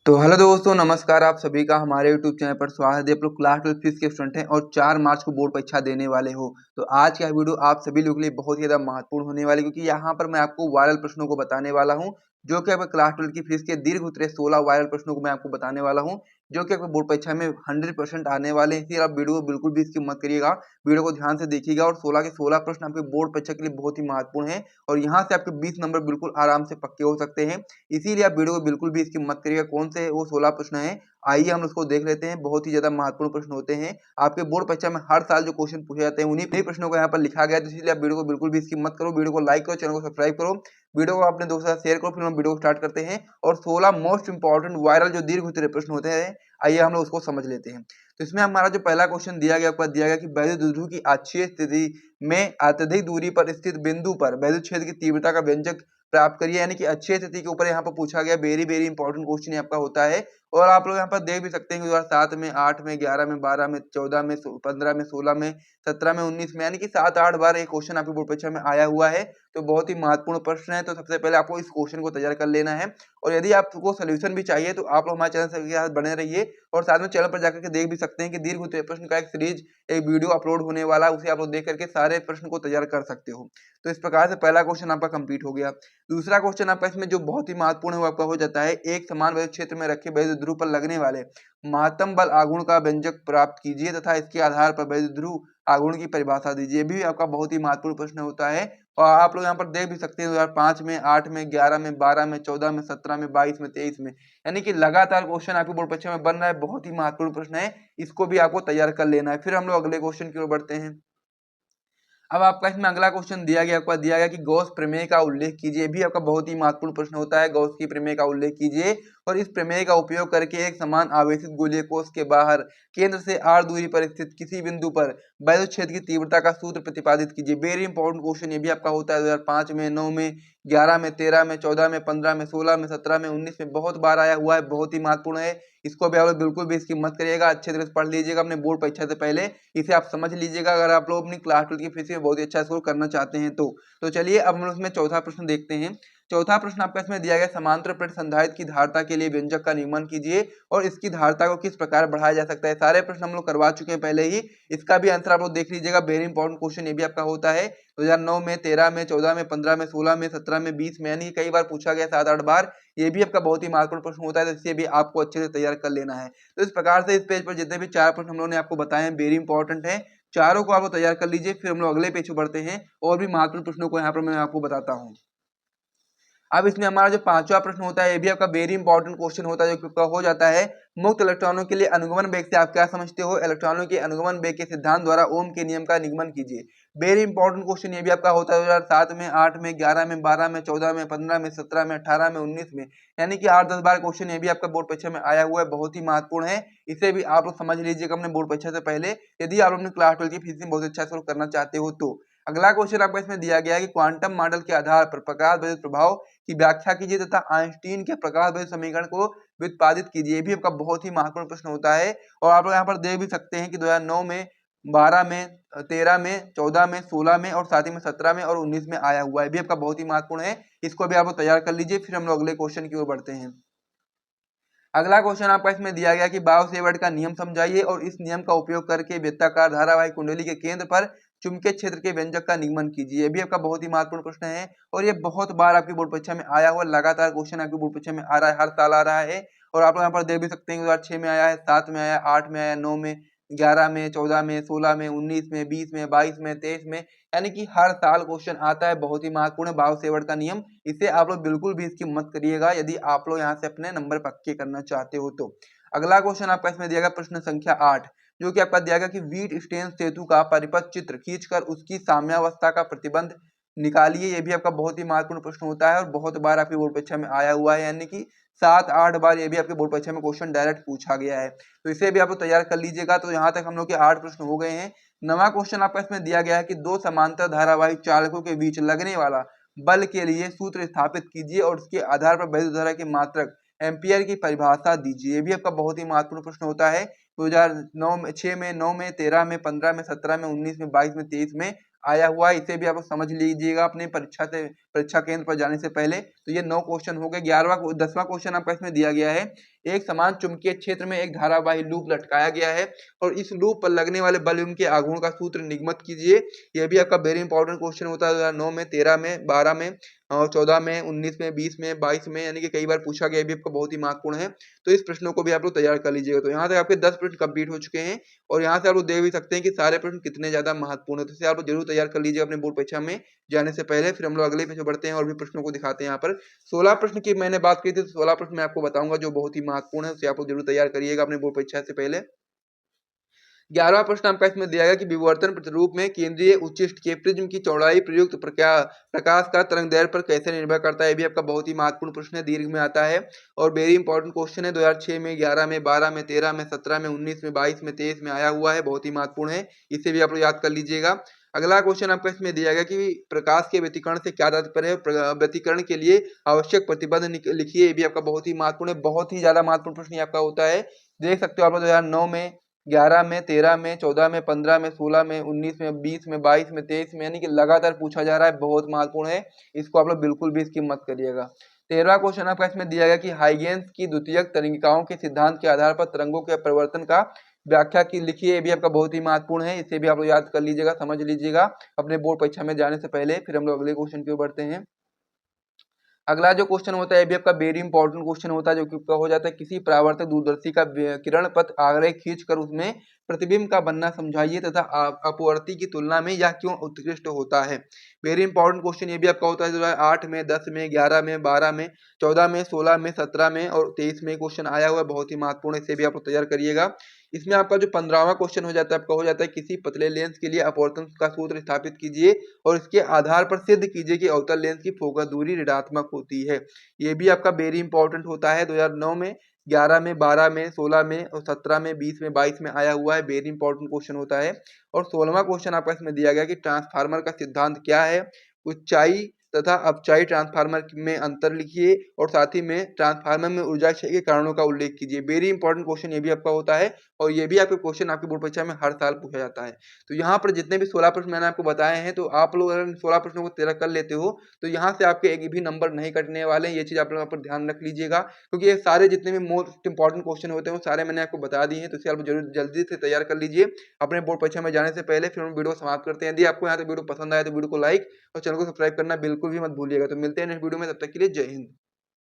तो हेलो दोस्तों, नमस्कार। आप सभी का हमारे यूट्यूब चैनल पर स्वागत है। आप लोग क्लास 12 फिजिक्स के स्टूडेंट हैं और 4 मार्च को बोर्ड परीक्षा देने वाले हो। तो आज का वीडियो आप सभी लोगों के लिए बहुत ही ज़्यादा महत्वपूर्ण होने वाली है, क्योंकि यहाँ पर मैं आपको वायरल प्रश्नों को बताने वाला हूँ, जो कि आपके क्लास 12 की फिजिक्स के दीर्घ उत्तरीय 16 वायरल प्रश्नों को मैं आपको बताने वाला हूँ, जो कि आपको बोर्ड परीक्षा में 100% आने वाले हैं। इसलिए आप वीडियो को बिल्कुल भी स्किप मत करिएगा, वीडियो को ध्यान से देखिएगा। और 16 के 16 प्रश्न आपके बोर्ड परीक्षा के लिए बहुत ही महत्वपूर्ण है और यहाँ से आपके 20 नंबर बिल्कुल आराम से पक्के हो सकते हैं। इसीलिए आप वीडियो को बिल्कुल भी स्किप मत करिएगा। कौन से वो 16 प्रश्न हैं, आइए हम उसको देख लेते हैं। बहुत ही ज्यादा महत्वपूर्ण प्रश्न होते हैं। आपके बोर्ड परीक्षा में हर साल जो क्वेश्चन पूछे जाते हैं उन्हीं प्रश्नों को यहाँ पर लिखा गया है। तो इसलिए आप वीडियो को बिल्कुल भी स्किप मत करो, वीडियो को लाइक करो, चैनल को सब्सक्राइब करो, वीडियो को अपने दोस्तों के साथ शेयर करो। फिर हम वीडियो को स्टार्ट करते हैं और 16 मोस्ट इंपॉर्टेंट वायरल जो दीर्घ उत्तरीय प्रश्न होते हैं, आइए हम लोग उसको समझ लेते हैं। तो इसमें हमारा जो पहला क्वेश्चन दिया गया, आपको दिया गया कि वैद्युत द्विध्रुव की अक्षीय स्थिति में अत्यधिक दूरी पर स्थित बिंदु पर वैद्युत क्षेत्र की तीव्रता का व्यंजक प्राप्त करिए। यानी कि अक्षीय स्थिति के ऊपर यहाँ पर पूछा गया। वेरी इंपॉर्टेंट क्वेश्चन आपका होता है। और आप लोग यहाँ पर देख भी सकते हैं कि 2007 में, 8 में, 11 में, 12 में, 14 में, 15 में, 16 में, 17 में, 19 में, यानी कि 7-8 बार एक क्वेश्चन आपकी बोर्ड परीक्षा में आया हुआ है। तो बहुत ही महत्वपूर्ण प्रश्न है। तो सबसे पहले आपको इस क्वेश्चन को तैयार कर लेना है। और यदि आपको सोल्यूशन भी चाहिए तो आप लोग हमारे चैनल के साथ बने रहिए और साथ में चैनल पर जाकर के देख भी सकते हैं कि दीर्घ उत्तरीय प्रश्न का एक सीरीज, एक वीडियो अपलोड होने वाला है। उसे आप लोग देख करके सारे प्रश्न को तैयार कर सकते हो। तो इस प्रकार से पहला क्वेश्चन आपका कंप्लीट हो गया। दूसरा क्वेश्चन आपका इसमें जो बहुत ही महत्वपूर्ण है वो आपका हो जाता है, एक समान वैद्युत क्षेत्र में रखे वैद्युत ध्रुव पर लगने वाले महत्तम बल आघूर्ण का व्यंजक प्राप्त कीजिए तथा इसके आधार पर वैद्युत ध्रुव आघूर्ण की परिभाषा दीजिए। भी आपका बहुत ही महत्वपूर्ण प्रश्न होता है। और आप लोग यहाँ पर देख भी सकते हैं 2005 में, 8 में, 11 में, 12 में, 14 में, 17 में, 22 में, 23 में, यानी कि लगातार क्वेश्चन आपकी बोर्ड परीक्षा में बन रहा है। बहुत ही महत्वपूर्ण प्रश्न है, इसको भी आपको तैयार कर लेना है। फिर हम लोग अगले क्वेश्चन की ओर बढ़ते हैं। अब आपका इसमें अगला क्वेश्चन दिया गया, आपका दिया गया कि गॉस प्रमेय का उल्लेख कीजिए। भी आपका बहुत ही महत्वपूर्ण प्रश्न होता है। गॉस की प्रमेय का उल्लेख कीजिए और इस प्रमेय का उपयोग करके एक समान आवेशित गोलीय कोश के बाहर केंद्र से r दूरी पर स्थित किसी बिंदु पर वैद्युत क्षेत्र की तीव्रता का सूत्र प्रतिपादित कीजिए। वेरी इंपॉर्टेंट क्वेश्चन ये भी आपका होता है। 2005 में, 9 में, 11 में, 13 में, 14 में, 15 में, 16 में, 17 में, 19 में बहुत बार आया हुआ है। बहुत ही महत्वपूर्ण है। इसको भी आप लोग बिल्कुल भी इसकी मत करिएगा, अच्छे तरह से पढ़ लीजिएगा अपने बोर्ड परीक्षा से पहले। इसे आप समझ लीजिएगा अगर आप लोग अपनी क्लास 12 की फिजिक्स में बहुत ही अच्छा स्कोर करना चाहते हैं तो चलिए अब हम उसमें चौथा प्रश्न देखते हैं। चौथा प्रश्न आपका इसमें दिया गया, समांतर प्लेट संधारित्र की धारता के लिए व्यंजक का निगमन कीजिए और इसकी धारता को किस प्रकार बढ़ाया जा सकता है। सारे प्रश्न हम लोग करवा चुके हैं पहले ही। इसका भी आंसर आप लोग देख लीजिएगा। वेरी इंपॉर्टेंट क्वेश्चन ये भी आपका होता है। 2009 में, 13 में, 14 में, 15 में, 16 में, 17 में, 20 में, यानी कई बार पूछा गया, 7-8 बार। ये भी आपका बहुत ही महत्वपूर्ण प्रश्न होता है। तो इसे भी आपको अच्छे से तैयार कर लेना है। तो इस प्रकार से इस पेज पर जितने भी 4 प्रश्न हम लोगों ने आपको बताए हैं, वेरी इंपॉर्टेंट है। चारों को आप तैयार कर लीजिए। फिर हम लोग अगले पेज पर बढ़ते हैं और भी महत्वपूर्ण प्रश्नों को यहाँ पर मैं आपको बताता हूँ। अब इसमें हमारा जो पांचवा प्रश्न होता है, ये भी आपका वेरी इंपॉर्टेंट क्वेश्चन होता है, जो आपका हो जाता है, मुक्त इलेक्ट्रॉनों के लिए अनुगमन वेग से आप क्या समझते हो। इलेक्ट्रॉनों के अनुगमन वेग के सिद्धांत द्वारा ओम के नियम का निगमन कीजिए। वेरी इंपॉर्टेंट क्वेश्चन ये भी आपका होता है। 2007 में, 8 में, 11 में, 12 में, 14 में, 15 में, 17 में, 18 में, 19 में, यानी कि 8-10 बार क्वेश्चन ये भी आपका बोर्ड परीक्षा में आया हुआ है। बहुत ही महत्वपूर्ण है। इसे भी आप लोग समझ लीजिएगा अपने बोर्ड परीक्षा से पहले, यदि आप अपने क्लास 12 की फिजिक्स में बहुत अच्छा स्कोर करना चाहते हो तो। अगला क्वेश्चन आपको इसमें दिया गया है कि क्वांटम मॉडल के आधार पर प्रकाश विद्युत प्रभाव की व्याख्या कीजिए तथा आइंस्टीन के प्रकाश विद्युत समीकरण को व्युत्पादित कीजिए। भी आपका बहुत ही महत्वपूर्ण प्रश्न होता है। और आप लोग यहाँ पर देख भी सकते हैं कि 2009 में, 12 में, 13 में, 14 में, 16 में और साथ ही में 17 में और 19 में आया हुआ है। भी आपका बहुत ही महत्वपूर्ण है। इसको भी आप लोग तैयार कर लीजिए। फिर हम लोग अगले क्वेश्चन की ओर बढ़ते हैं। अगला क्वेश्चन आपका इसमें दिया गया कि बायो-सेवर्ट का नियम समझाइए और इस नियम का उपयोग करके वृत्ताकार धारावाही कुंडली के केंद्र पर चुंबकीय क्षेत्र के व्यंजक का निगमन कीजिए। ये भी आपका बहुत ही महत्वपूर्ण प्रश्न है और ये बहुत बार आपकी बोर्ड परीक्षा में आया हुआ, लगातार क्वेश्चन आपकी बोर्ड परीक्षा में आ रहा है, हर साल आ रहा है। और आप लोग यहाँ पर देख भी सकते हैं 2006 में आया है, 7 में आया, 8 में आया, 9 में, 11 में, 14 में, 16 में, 19 में, 20 में, 22 में, 23 में, यानी कि हर साल क्वेश्चन आता है। बहुत ही महत्वपूर्ण है बायो-सेवर्ट का नियम। इसे आप लोग बिल्कुल भी इसकी मत करिएगा यदि आप लोग यहाँ से अपने नंबर पक्के करना चाहते हो तो। अगला क्वेश्चन आपका इसमें दिया गया प्रश्न संख्या 8, जो कि आपका दिया गया कि व्हीट स्टेन सेतु का परिपथ चित्र खींचकर उसकी साम्यावस्था का प्रतिबंध निकालिए। ये भी आपका बहुत ही महत्वपूर्ण प्रश्न होता है और बहुत बार आपकी बोर्ड परीक्षा में आया हुआ है, यानी कि 7-8 बार ये भी आपके बोर्ड परीक्षा में क्वेश्चन डायरेक्ट पूछा गया है। तो इसे भी आप लोग तैयार कर लीजिएगा। तो यहाँ तक हम लोग के 8 प्रश्न हो गए हैं। नवा क्वेश्चन आपका इसमें दिया गया है कि दो समांतर धारावाहिक चालकों के बीच लगने वाला बल के लिए सूत्र स्थापित कीजिए और उसके आधार पर वैद्युत धारा के मात्रक एम्पियर की परिभाषा दीजिए। ये भी आपका बहुत ही महत्वपूर्ण प्रश्न होता है। 2009 में, 6 में, 9 में, 13 में, 15 में, 17 में, 19 में, 22 में, 23 में आया हुआ है। इसे भी आप समझ लीजिएगा अपने परीक्षा केंद्र पर जाने से पहले। तो ये 9 क्वेश्चन हो गए। 10वां क्वेश्चन आपका इसमें दिया गया है एक समान चुंबकीय क्षेत्र में एक धारावाही लूप लटकाया गया है और इस लूप पर लगने वाले बल के आघूर्ण का सूत्र निगमित कीजिए। यह भी आपका वेरी इंपॉर्टेंट क्वेश्चन होता है 2009 में, 13 में, 12 में और 14 में, 19 में, 20 में, 22 में, यानी कि कई बार पूछा गया, भी आपका बहुत ही महत्वपूर्ण है। तो इस प्रश्नों को भी आप लोग तैयार कर लीजिएगा। तो यहाँ तक आपके 10 प्रश्न कंप्लीट हो चुके हैं और यहाँ से आप लोग देख भी सकते हैं कि सारे प्रश्न कितने ज्यादा महत्वपूर्ण है। तो इसे आप लोग जरूर तैयार कर लीजिएगा अपने बोर्ड परीक्षा में जाने से पहले। फिर हम लोग अगले पेज में बढ़ते हैं और भी प्रश्नों को दिखाते हैं। यहाँ पर 16 प्रश्न की मैंने बात की थी, तो 16 प्रश्न मैं आपको बताऊंगा जो बहुत ही महत्वपूर्ण है, उसे आप लोग जरूर तैयार करिएगा अपने बोर्ड परीक्षा से पहले। 11वां प्रश्न आपका इसमें दिया गया कि विवर्तन प्रतिरूप में केंद्रीय उच्चिष्ट के प्रिज्म की चौड़ाई प्रयुक्त प्रकाश का तरंग दैर्ध्य पर कैसे निर्भर करता है। ये भी आपका बहुत ही महत्वपूर्ण प्रश्न है, दीर्घ में आता है और वेरी इंपॉर्टेंट क्वेश्चन है। 2006 में, 11 में, 12 में, 13 में, 17 में, 19 में, 22 में, 23 में आया हुआ है, बहुत ही महत्वपूर्ण है, इसे भी आप लोग याद कर लीजिएगा। अगला क्वेश्चन आपका इसमें दिया गया कि प्रकाश के व्यतिकरण से क्या तात्पर्य है, व्यतिकरण के लिए आवश्यक प्रतिबंध लिखिए। ये भी आपका बहुत ही महत्वपूर्ण है, बहुत ही ज्यादा महत्वपूर्ण प्रश्न आपका होता है। देख सकते हो आप लोग 2009 में, 11 में, 13 में, 14 में, 15 में, 16 में, 19 में, 20 में, 22 में, 23 में, यानी कि लगातार पूछा जा रहा है, बहुत महत्वपूर्ण है। इसको आप लोग बिल्कुल भी स्किप मत करिएगा। 13वां क्वेश्चन आपका इसमें दिया गया कि हाइगेंस की द्वितीयक तरंगिकाओं के सिद्धांत के आधार पर तरंगों के परिवर्तन का व्याख्या की लिखिए। ये भी आपका बहुत ही महत्वपूर्ण है, इसे भी आप लोग याद कर लीजिएगा, समझ लीजिएगा अपने बोर्ड परीक्षा में जाने से पहले। फिर हम लोग अगले क्वेश्चन की ओर बढ़ते हैं। अगला जो क्वेश्चन होता है ये भी आपका वेरी इंपॉर्टेंट क्वेश्चन होता है, जो कि हो जाता है किसी परावर्तक दूरदर्शी का किरण पथ आगे खींचकर उसमें प्रतिबिंब का बनना समझाइए तथा अपवर्ती की तुलना में यह क्यों उत्कृष्ट होता है। वेरी इंपॉर्टेंट क्वेश्चन ये भी आपका होता है 2008 में, 10 में, 11 में, 12 में, 14 में, 16 में, 17 में और 23 में क्वेश्चन आया हुआ है, बहुत ही महत्वपूर्ण है, इसे भी आप लोग तैयार करिएगा। इसमें आपका जो 15वां क्वेश्चन हो जाता है, आपका हो जाता है किसी पतले लेंस के लिए अपवर्तन का सूत्र स्थापित कीजिए और इसके आधार पर सिद्ध कीजिए कि अवतल लेंस की फोकस दूरी ऋणात्मक होती है। ये भी आपका वेरी इंपॉर्टेंट होता है 2009 में, 11 में, 12 में, 16 में और 17 में, 20 में, 22 में आया हुआ है, वेरी इंपॉर्टेंट क्वेश्चन होता है। और 16वां क्वेश्चन आपका इसमें दिया गया कि ट्रांसफार्मर का सिद्धांत क्या है, ऊंचाई तथा अपचाई ट्रांसफार्मर में अंतर लिखिए और साथ ही में ट्रांसफार्मर में ऊर्जा क्षय के कारणों का उल्लेख कीजिए। वेरी इंपॉर्टेंट क्वेश्चन ये भी आपका होता है और ये भी आपके क्वेश्चन आपके बोर्ड परीक्षा में हर साल पूछा जाता है। तो यहाँ पर जितने भी 16 प्रश्न मैंने आपको बताए हैं, तो आप लोग अगर 16 प्रश्नों को तैयार कर लेते हो तो यहाँ से आपके एक भी नंबर नहीं कटने वाले हैं। ये चीज आप लोग यहाँ पर ध्यान रख लीजिएगा, क्योंकि ये सारे जितने भी मोस्ट इंपॉर्टेंट क्वेश्चन होते हैं वो सारे मैंने आपको बता दिए हैं। तो इसे आप जरूर जल्दी से तैयार कर लीजिए अपने बोर्ड परीक्षा में जाने से पहले। फिर हम वीडियो समाप्त करते हैं। यदि आपको यहाँ तक वीडियो पसंद आया तो वीडियो को लाइक और चैनल को सब्सक्राइब करना बिल्कुल भी मत भूलिएगा। तो मिलते हैं नेक्स्ट वीडियो में, तब तक के लिए जय हिंद।